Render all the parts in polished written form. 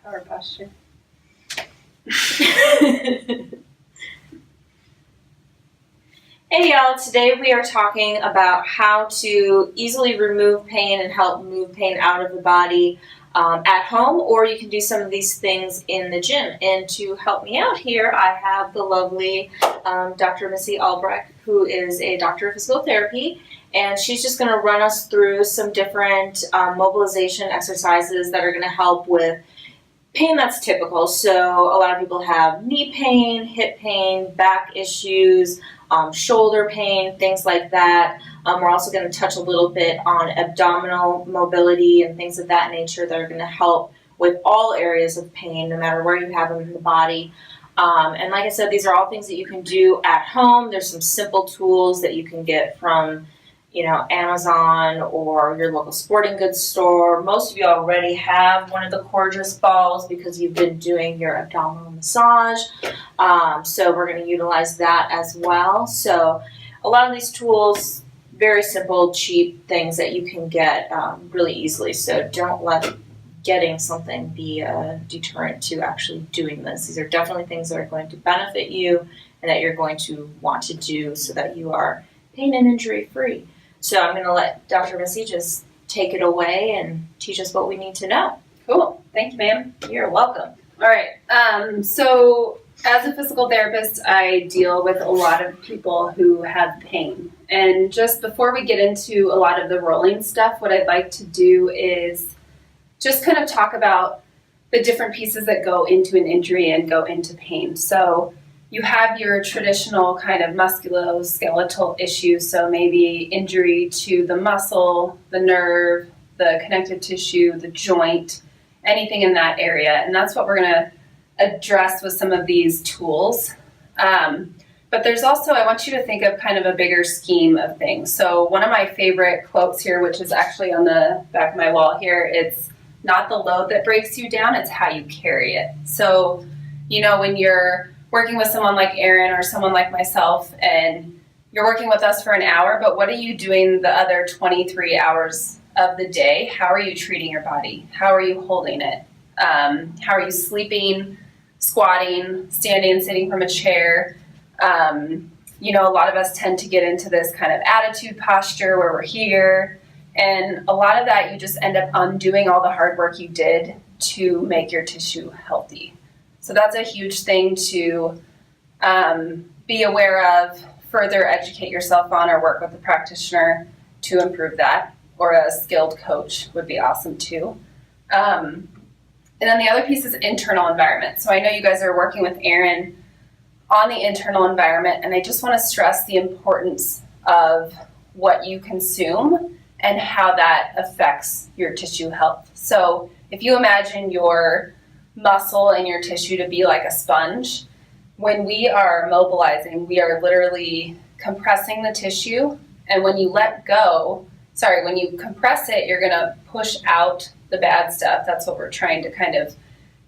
Power posture. Hey y'all, today we are talking about how to easily remove pain and help move pain out of the body at home, or you can do some of these things in the gym. And to help me out here, I have the lovely Dr. Missy Albrecht, who is a doctor of physical therapy, and she's just going to run us through some different mobilization exercises that are going to help with pain that's typical. So a lot of people have knee pain, hip pain, back issues, shoulder pain, things like that. We're also going to touch a little bit on abdominal mobility and things of that nature that are going to help with all areas of pain, no matter where you have them in the body. And like I said, these are all things that you can do at home. There's some simple tools that you can get from Amazon or your local sporting goods store. Most of you already have one of the Coregeous balls because you've been doing your abdominal massage. So we're going to utilize that as well. So a lot of these tools, very simple, cheap things that you can get really easily. So don't let getting something be a deterrent to actually doing this. These are definitely things that are going to benefit you and that you're going to want to do so that you are pain and injury free. So I'm going to let Dr. Missy just take it away and teach us what we need to know. Cool. Thank you, ma'am. You're welcome. All right. So as a physical therapist, I deal with a lot of people who have pain. And just before we get into a lot of the rolling stuff, what I'd like to do is just kind of talk about the different pieces that go into an injury and go into pain. So you have your traditional kind of musculoskeletal issues, so maybe injury to the muscle, the nerve, the connective tissue, the joint, anything in that area. And that's what we're going to address with some of these tools. But there's also, I want you to think of kind of a bigger scheme of things. So one of my favorite quotes here, which is actually on the back of my wall here, it's not the load that breaks you down, it's how you carry it. So, when you're working with someone like Erin or someone like myself, and you're working with us for an hour, but what are you doing the other 23 hours of the day? How are you treating your body? How are you holding it? How are you sleeping, squatting, standing, sitting from a chair? A lot of us tend to get into this kind of attitude posture where we're here, and a lot of that you just end up undoing all the hard work you did to make your tissue healthy. So that's a huge thing to be aware of, further educate yourself on, or work with a practitioner to improve that, or a skilled coach would be awesome too. And then the other piece is internal environment. So I know you guys are working with Erin on the internal environment, and I just want to stress the importance of what you consume and how that affects your tissue health. So if you imagine your muscle and your tissue to be like a sponge, when we are mobilizing, we are literally compressing the tissue, and when you compress it, you're going to push out the bad stuff. That's what we're trying to kind of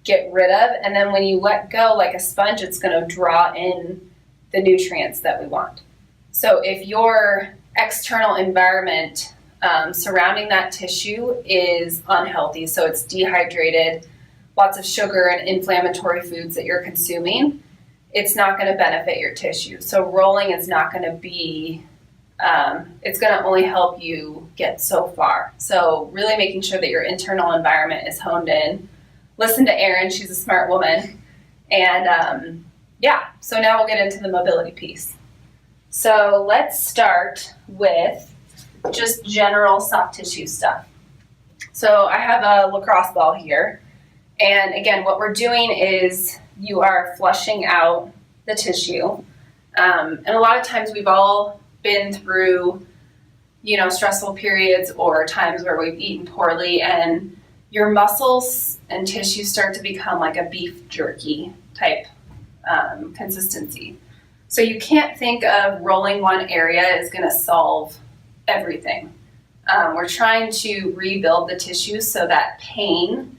get rid of. And then when you let go like a sponge, it's going to draw in the nutrients that we want. So if your external environment surrounding that tissue is unhealthy, so it's dehydrated, lots of sugar and inflammatory foods that you're consuming, it's not going to benefit your tissue. So rolling is not going to be, it's going to only help you get so far. So really making sure that your internal environment is honed in. Listen to Erin, she's a smart woman. And so now we'll get into the mobility piece. So let's start with just general soft tissue stuff. So I have a lacrosse ball here. And again, what we're doing is you are flushing out the tissue. And a lot of times we've all been through, stressful periods or times where we've eaten poorly, and your muscles and tissue start to become like a beef jerky type consistency. So you can't think of rolling one area is going to solve everything. We're trying to rebuild the tissue so that pain,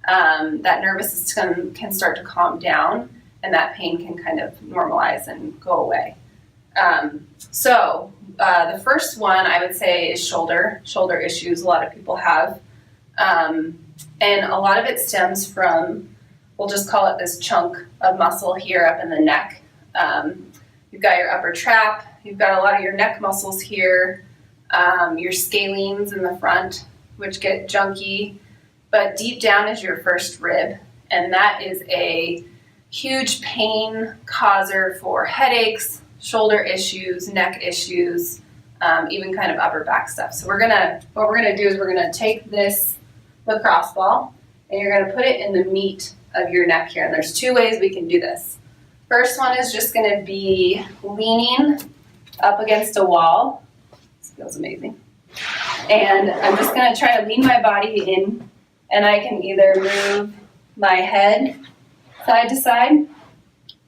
that nervous system can start to calm down, and that pain can kind of normalize and go away. So the first one I would say is shoulder issues. A lot of people have. And a lot of it stems from, we'll just call it this chunk of muscle here up in the neck. You've got your upper trap, you've got a lot of your neck muscles here, your scalenes in the front, which get junky. But deep down is your first rib, and that is a huge pain causer for headaches, shoulder issues, neck issues, even kind of upper back stuff. So what we're gonna do is we're gonna take this lacrosse ball and you're gonna put it in the meat of your neck here. And there's two ways we can do this. First one is just gonna be leaning up against a wall. This feels amazing. And I'm just gonna try to lean my body in, and I can either move my head side to side,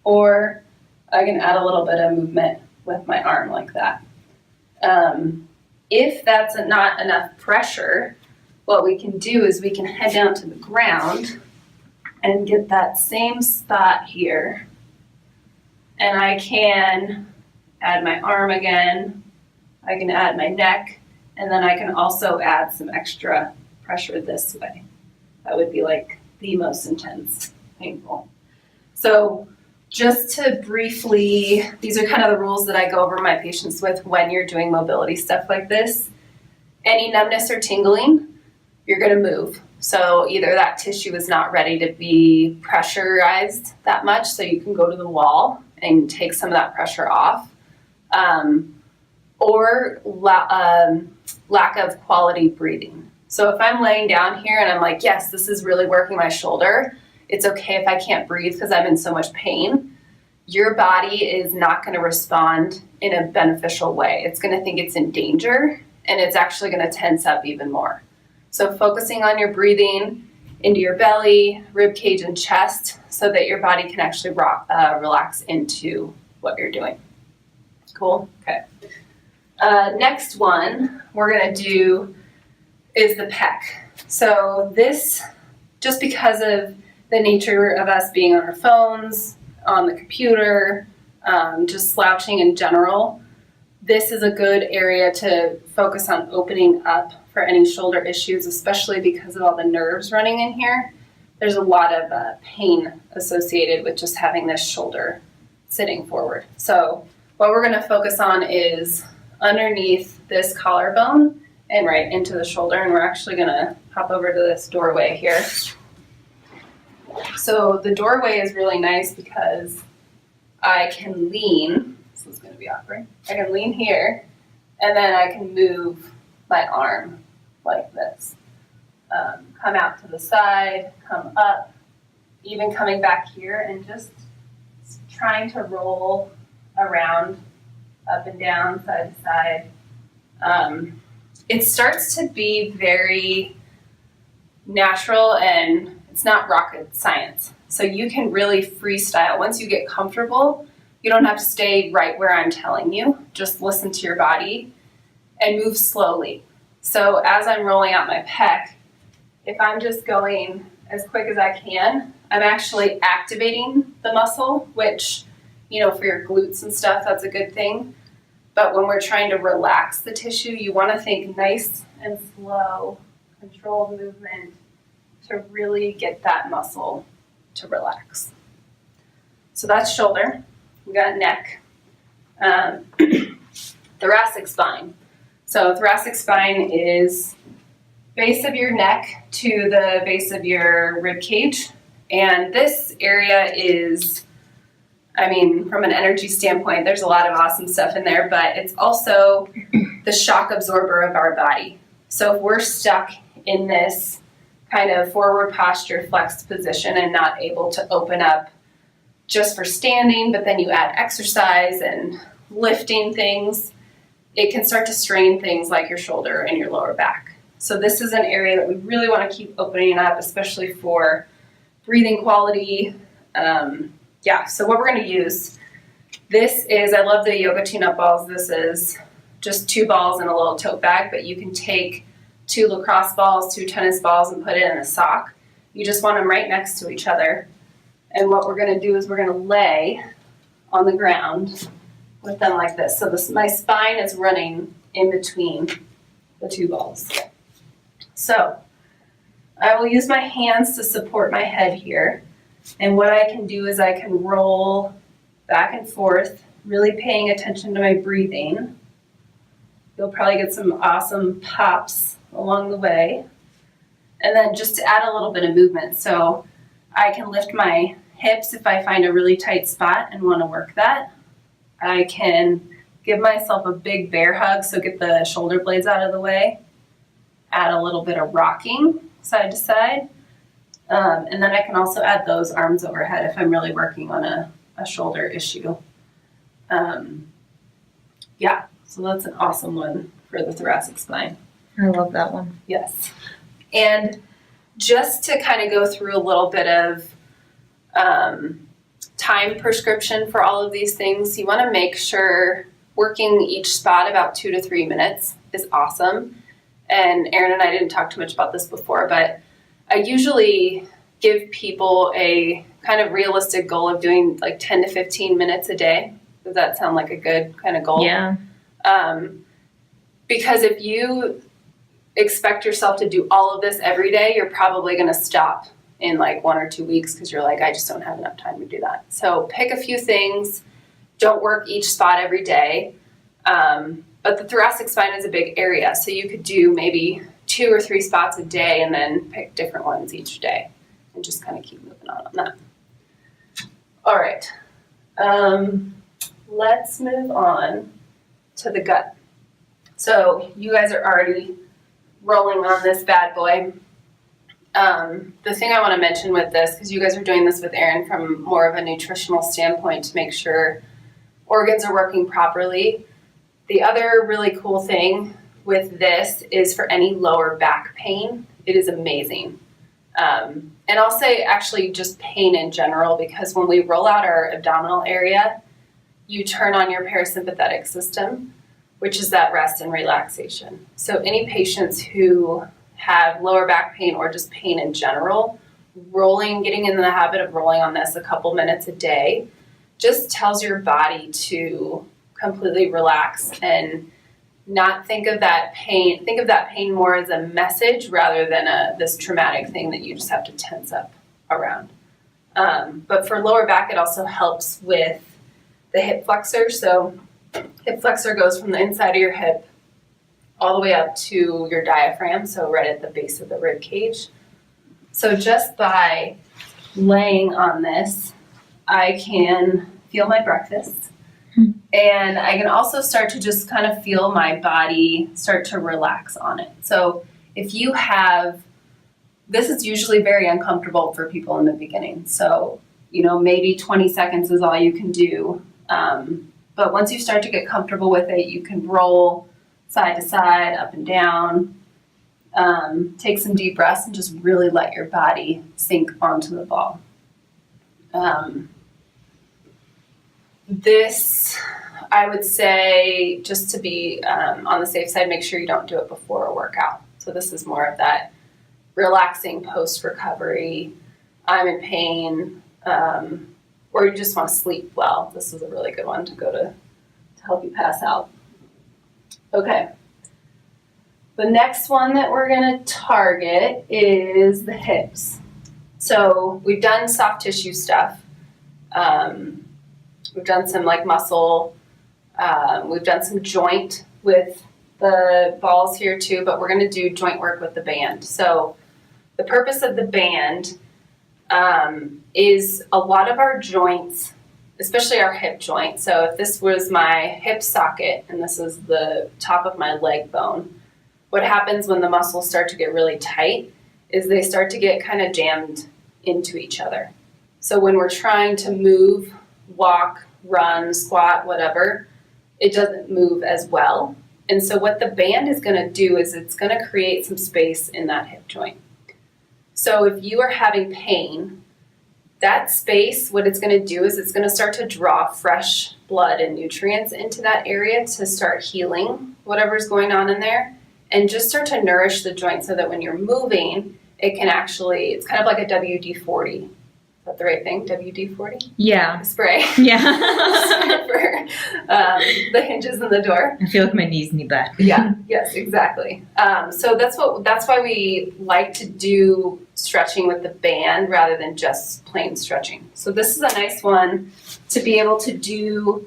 or I can add a little bit of movement with my arm like that. If that's not enough pressure, what we can do is we can head down to the ground and get that same spot here. And I can add my arm again, I can add my neck, and then I can also add some extra pressure this way. That would be like the most intense, painful. So just to briefly, these are kind of the rules that I go over my patients with when you're doing mobility stuff like this. Any numbness or tingling, you're gonna move. So either that tissue is not ready to be pressurized that much, so you can go to the wall and take some of that pressure off, or lack of quality breathing. So if I'm laying down here and I'm like, yes, this is really working my shoulder, it's okay if I can't breathe because I'm in so much pain, your body is not going to respond in a beneficial way. It's going to think it's in danger, and it's actually going to tense up even more. So focusing on your breathing into your belly, rib cage, and chest so that your body can actually relax into what you're doing. Cool? Okay. Next one we're going to do is the pec. So this, just because of the nature of us being on our phones, on the computer, just slouching in general, this is a good area to focus on opening up for any shoulder issues, especially because of all the nerves running in here. There's a lot of pain associated with just having this shoulder sitting forward. So what we're going to focus on is underneath this collarbone and right into the shoulder, and we're actually going to hop over to this doorway here. So the doorway is really nice because I can lean, this is going to be awkward, I can lean here, and then I can move my arm like this. Come out to the side, come up, even coming back here and just trying to roll around, up and down, side to side. It starts to be very natural, and it's not rocket science. So you can really freestyle. Once you get comfortable, you don't have to stay right where I'm telling you. Just listen to your body and move slowly. So as I'm rolling out my pec, if I'm just going as quick as I can, I'm actually activating the muscle, which, you know, for your glutes and stuff, that's a good thing. But when we're trying to relax the tissue, you want to think nice and slow, controlled movement to really get that muscle to relax. So that's shoulder. We got neck. Thoracic spine. So thoracic spine is base of your neck to the base of your rib cage. And this area is, I mean, from an energy standpoint, there's a lot of awesome stuff in there, but it's also the shock absorber of our body. So if we're stuck in this kind of forward posture, flexed position and not able to open up just for standing, but then you add exercise and lifting things, it can start to strain things like your shoulder and your lower back. So this is an area that we really want to keep opening up, especially for breathing quality. So what we're going to use, this is, I love the yoga tune-up balls. This is just 2 balls in a little tote bag, but you can take 2 lacrosse balls, 2 tennis balls, and put it in a sock. You just want them right next to each other. And what we're going to do is we're going to lay on the ground with them like this. So my spine is running in between the 2 balls. So I will use my hands to support my head here. And what I can do is I can roll back and forth, really paying attention to my breathing. You'll probably get some awesome pops along the way. And then just to add a little bit of movement. So I can lift my hips if I find a really tight spot and want to work that. I can give myself a big bear hug, so get the shoulder blades out of the way. Add a little bit of rocking side to side. And then I can also add those arms overhead if I'm really working on a shoulder issue. Yeah, so that's an awesome one for the thoracic spine. I love that one. Yes. And just to kind of go through a little bit of time prescription for all of these things, you want to make sure working each spot about 2 to 3 minutes is awesome. And Erin and I didn't talk too much about this before, but I usually give people a kind of realistic goal of doing like 10 to 15 minutes a day. Does that sound like a good kind of goal? Yeah. Because if you expect yourself to do all of this every day, you're probably going to stop in like 1 or 2 weeks because you're like, I just don't have enough time to do that. So pick a few things. Don't work each spot every day. But the thoracic spine is a big area, so you could do maybe 2 or 3 spots a day and then pick different ones each day and just kind of keep moving on that. All right. Let's move on to the gut. So you guys are already rolling on this bad boy. The thing I want to mention with this, because you guys are doing this with Erin from more of a nutritional standpoint to make sure organs are working properly. The other really cool thing with this is for any lower back pain, it is amazing. And I'll say actually just pain in general, because when we roll out our abdominal area, you turn on your parasympathetic system, which is that rest and relaxation. So any patients who have lower back pain or just pain in general, getting in the habit of rolling on this a couple minutes a day just tells your body to completely relax and not think of that pain. Think of that pain more as a message rather than this traumatic thing that you just have to tense up around. But for lower back, it also helps with the hip flexor. So hip flexor goes from the inside of your hip all the way up to your diaphragm, so right at the base of the rib cage. So just by laying on this, I can feel my breakfast. And I can also start to just kind of feel my body start to relax on it. So if you have, this is usually very uncomfortable for people in the beginning. So, maybe 20 seconds is all you can do. But once you start to get comfortable with it, you can roll side to side, up and down, take some deep breaths and just really let your body sink onto the ball. This, I would say, just to be on the safe side, make sure you don't do it before a workout. So this is more of that relaxing post-recovery, I'm in pain, or you just want to sleep well. This is a really good one to go to help you pass out. Okay. The next one that we're going to target is the hips. So we've done soft tissue stuff. We've done some like muscle. We've done some joint with the balls here too, but we're going to do joint work with the band. So the purpose of the band is a lot of our joints, especially our hip joint. So if this was my hip socket and this is the top of my leg bone, what happens when the muscles start to get really tight is they start to get kind of jammed into each other. So when we're trying to move, walk, run, squat, whatever, it doesn't move as well. And so what the band is going to do is it's going to create some space in that hip joint. So if you are having pain, that space, what it's going to do is it's going to start to draw fresh blood and nutrients into that area to start healing whatever's going on in there and just start to nourish the joint so that when you're moving, it can actually, it's kind of like a WD-40. that the right thing? WD-40? Yeah. Spray. Yeah. For the hinges in the door. I feel like my knees need that. Yeah, yes, exactly. So that's why we like to do stretching with the band rather than just plain stretching. So this is a nice one to be able to do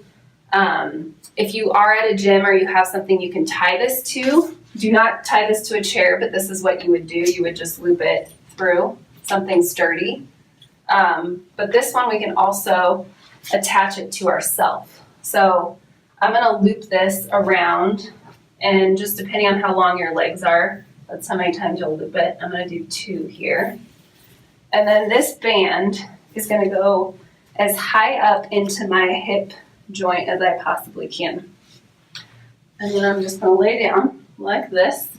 if you are at a gym or you have something you can tie this to. Do not tie this to a chair, but this is what you would do. You would just loop it through something sturdy. But this one we can also attach it to ourselves. So I'm gonna loop this around, and just depending on how long your legs are, that's how many times you'll loop it. I'm gonna do 2 here. And then this band is gonna go as high up into my hip joint as I possibly can. And then I'm just gonna lay down like this,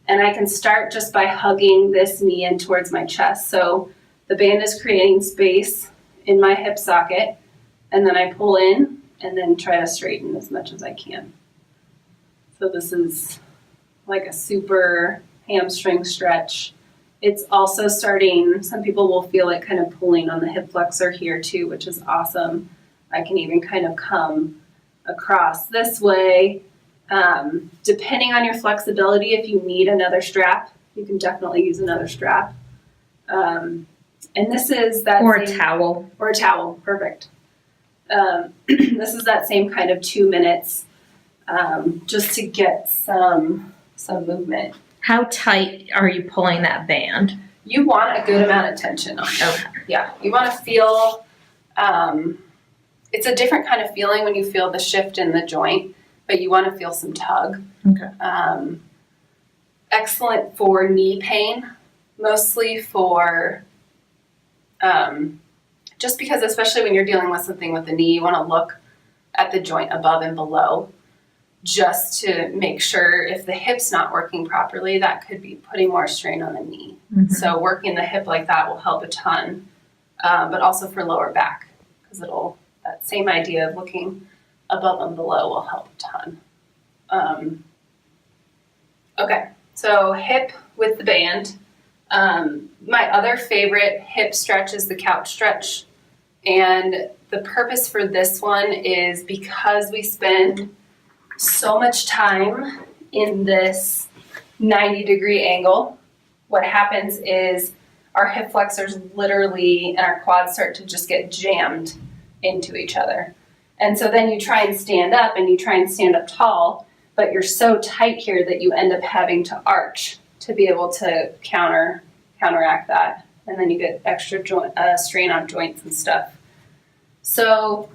and I can start just by hugging this knee in towards my chest. So the band is creating space in my hip socket, and then I pull in and then try to straighten as much as I can. So this is like a super hamstring stretch. It's also starting, some people will feel it kind of pulling on the hip flexor here too, which is awesome. I can even kind of come across this way. Depending on your flexibility, if you need another strap, you can definitely use another strap. And this is that Or a same- towel. Or a towel, perfect. This is that same kind of 2 minutes, just to get some movement. How tight are you pulling that band? You want a good amount of tension on it. Okay. Yeah, you want to feel, it's a different kind of feeling when you feel the shift in the joint, but you want to feel some tug. Okay. Excellent for knee pain, mostly for, just because especially when you're dealing with something with the knee, you want to look at the joint above and below just to make sure if the hip's not working properly, that could be putting more strain on the knee. Mhm. So working the hip like that will help a ton, but also for lower back, because that same idea of looking above and below will help a ton. Okay, so hip with the band. My other favorite hip stretch is the couch stretch. And the purpose for this one is because we spend so much time in this 90-degree angle, what happens is our hip flexors literally and our quads start to just get jammed into each other. And so then you try and stand up and you try and stand up tall, but you're so tight here that you end up having to arch to be able to counteract that. And then you get extra strain on joints and stuff. So,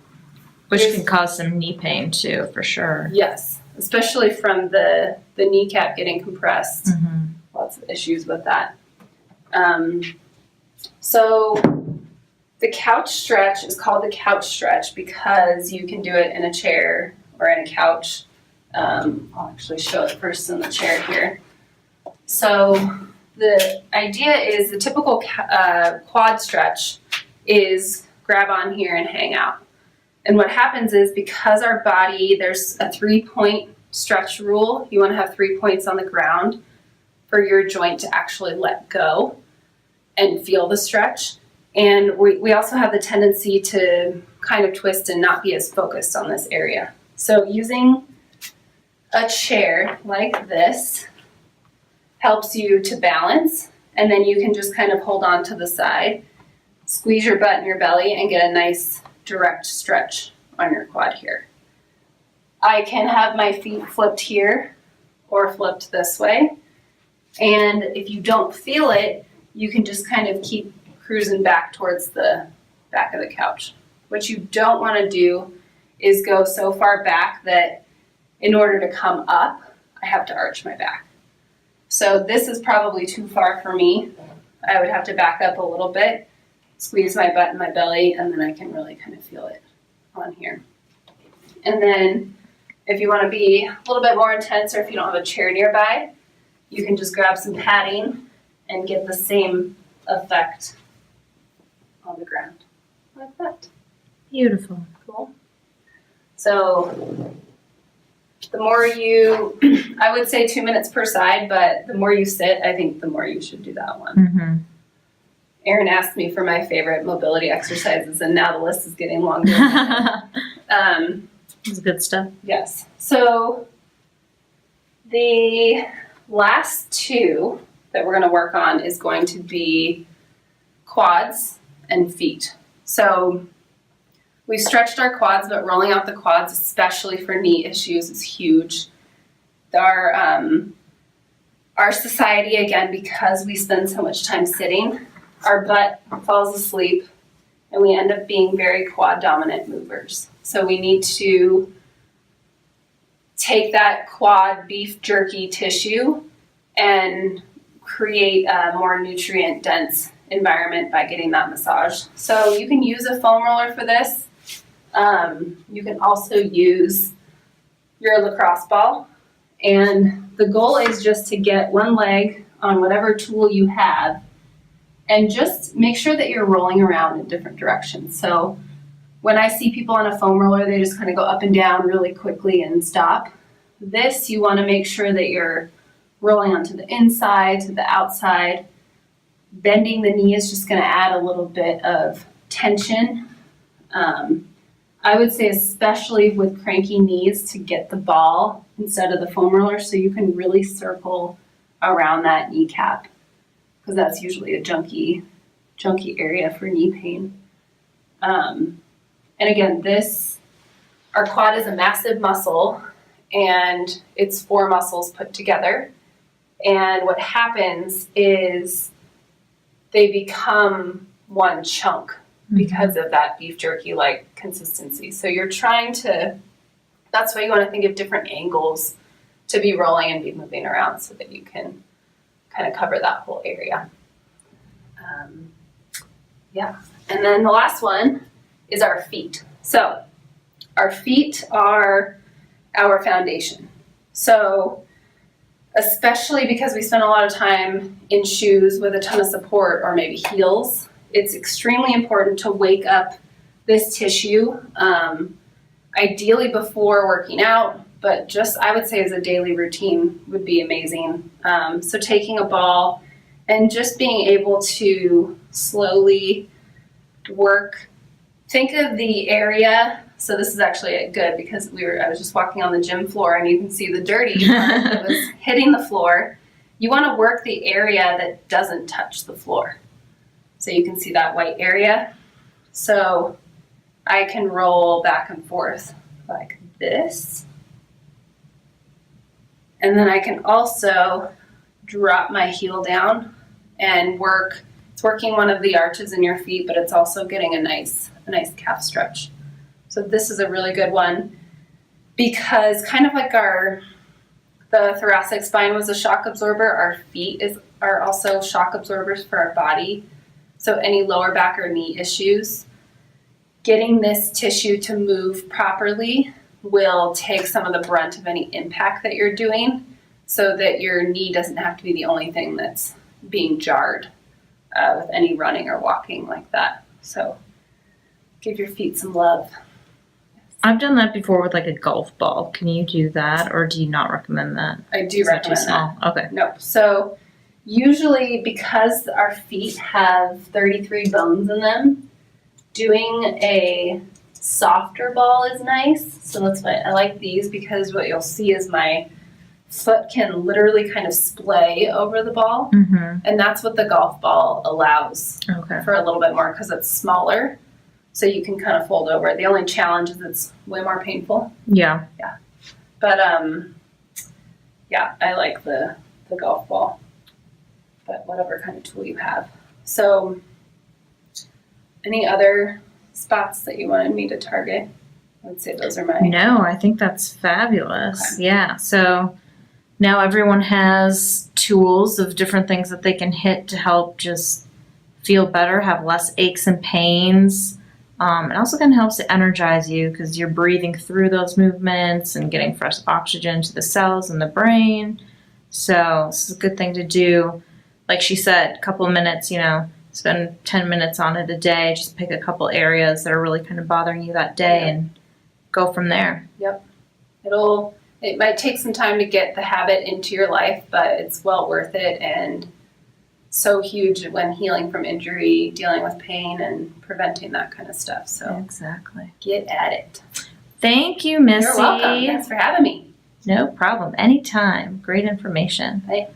Which can cause some knee pain too, for sure. yes, especially from the kneecap getting compressed. Mm-hmm. Lots of issues with that. So the couch stretch is called the couch stretch because you can do it in a chair or in a couch. I'll actually show it first in the chair here. So the idea is the typical quad stretch is grab on here and hang out. And what happens is because our body, there's a 3-point stretch rule. You want to have 3 points on the ground for your joint to actually let go and feel the stretch. And we also have the tendency to kind of twist and not be as focused on this area. So using a chair like this helps you to balance, and then you can just kind of hold on to the side, squeeze your butt and your belly, and get a nice direct stretch on your quad here. I can have my feet flipped here or flipped this way. And if you don't feel it, you can just kind of keep cruising back towards the back of the couch. What you don't want to do is go so far back that in order to come up, I have to arch my back. So this is probably too far for me. I would have to back up a little bit, squeeze my butt and my belly, and then I can really kind of feel it on here. And then if you want to be a little bit more intense, or if you don't have a chair nearby, you can just grab some padding and get the same effect on the ground, like that. Beautiful. Cool. So the more I would say 2 minutes per side, but the more you sit, I think the more you should do that one. Mm-hmm. Erin asked me for my favorite mobility exercises, and now the list is getting longer. It's good stuff. Yes. So the last two that we're going to work on is going to be quads and feet. So we've stretched our quads, but rolling out the quads, especially for knee issues, is huge. Our society, again, because we spend so much time sitting, our butt falls asleep and we end up being very quad dominant movers. So we need to take that quad beef jerky tissue and create a more nutrient dense environment by getting that massage. So you can use a foam roller for this. You can also use your lacrosse ball. And the goal is just to get one leg on whatever tool you have and just make sure that you're rolling around in different directions. So when I see people on a foam roller, they just kind of go up and down really quickly and stop. This, you want to make sure that you're rolling onto the inside, to the outside. Bending the knee is just going to add a little bit of tension. I would say especially with cranky knees to get the ball instead of the foam roller so you can really circle around that kneecap because that's usually a junky area for knee pain. And again, our quad is a massive muscle and it's 4 muscles put together. And what happens is they become one chunk because of that beef jerky like consistency. So you're trying to, that's why you want to think of different angles to be rolling and be moving around so that you can kind of cover that whole area. And then the last one is our feet. So our feet are our foundation. So especially because we spend a lot of time in shoes with a ton of support or maybe heels, it's extremely important to wake up this tissue, ideally before working out, but just I would say as a daily routine would be amazing. So taking a ball and just being able to slowly work, think of the area. So this is actually good because I was just walking on the gym floor and you can see the dirty part that was hitting the floor. You want to work the area that doesn't touch the floor. So you can see that white area. So I can roll back and forth like this. And then I can also drop my heel down and work. It's working one of the arches in your feet, but it's also getting a nice calf stretch. So this is a really good one because kind of like the thoracic spine was a shock absorber, our feet are also shock absorbers for our body. So any lower back or knee issues, getting this tissue to move properly will take some of the brunt of any impact that you're doing so that your knee doesn't have to be the only thing that's being jarred with any running or walking like that. So give your feet some love. I've done that before with like a golf ball. Can you do that or do you not recommend that? I do recommend that. Okay. No. So usually because our feet have 33 bones in them, doing a softer ball is nice. So that's why I like these because what you'll see is my foot can literally kind of splay over the ball. Mm-hmm. And that's what the golf ball allows Okay. for a little bit more because it's smaller. So you can kind of fold over. The only challenge is it's way more painful. Yeah. But I like the golf ball. But whatever kind of tool you have. So any other spots that you wanted me to target? I would say those are my... No, I think that's fabulous. Okay. Yeah. So now everyone has tools of different things that they can hit to help just feel better, have less aches and pains. It also kind of helps to energize you because you're breathing through those movements and getting fresh oxygen to the cells in the brain. So this is a good thing to do. Like she said, a couple of minutes, spend 10 minutes on it a day. Just pick a couple areas that are really kind of bothering you that day and go from there. Yep. It might take some time to get the habit into your life, but it's well worth it. And so huge when healing from injury, dealing with pain, and preventing that kind of stuff. So Exactly. get at it. Thank you, Missy. You're welcome. Thanks for having me. No problem. Anytime. Great information. Bye.